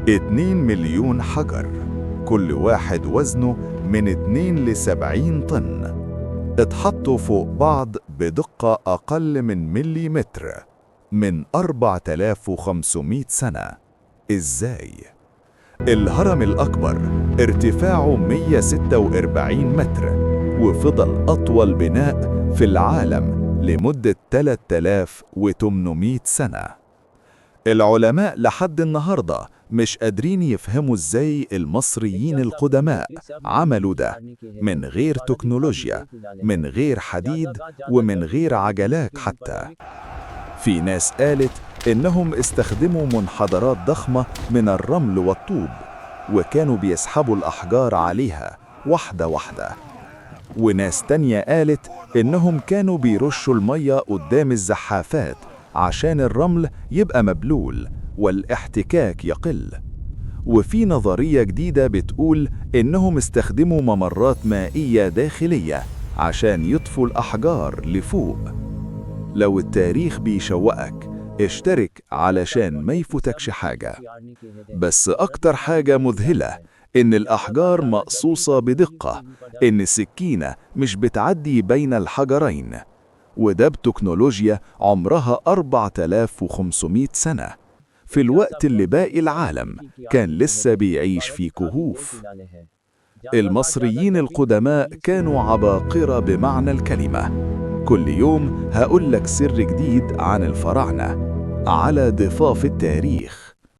2 مليون حجر، كل واحد وزنه من 2 ل 70 طن، اتحطوا فوق بعض بدقة أقل من مليمتر من 4500 سنة. إزاي؟ الهرم الأكبر ارتفاعه 146 متر، وفضل أطول بناء في العالم لمدة 3800 سنة. العلماء لحد النهاردة مش قادرين يفهموا ازاي المصريين القدماء عملوا ده من غير تكنولوجيا، من غير حديد، ومن غير عجلات حتى. في ناس قالت إنهم استخدموا منحدرات ضخمة من الرمل والطوب، وكانوا بيسحبوا الأحجار عليها واحدة واحدة. وناس تانية قالت إنهم كانوا بيرشوا المية قدام الزحافات عشان الرمل يبقى مبلول والاحتكاك يقل. وفي نظرية جديدة بتقول إنهم استخدموا ممرات مائية داخلية عشان يطفوا الأحجار لفوق. لو التاريخ بيشوقك اشترك علشان ما يفوتكش حاجة. بس أكتر حاجة مذهلة إن الأحجار مقصوصة بدقة، إن السكينة مش بتعدي بين الحجرين، وده بتكنولوجيا عمرها 4500 سنة، في الوقت اللي باقي العالم كان لسه بيعيش في كهوف. المصريين القدماء كانوا عباقرة بمعنى الكلمة. كل يوم هقول لك سر جديد عن الفراعنة على ضفاف التاريخ.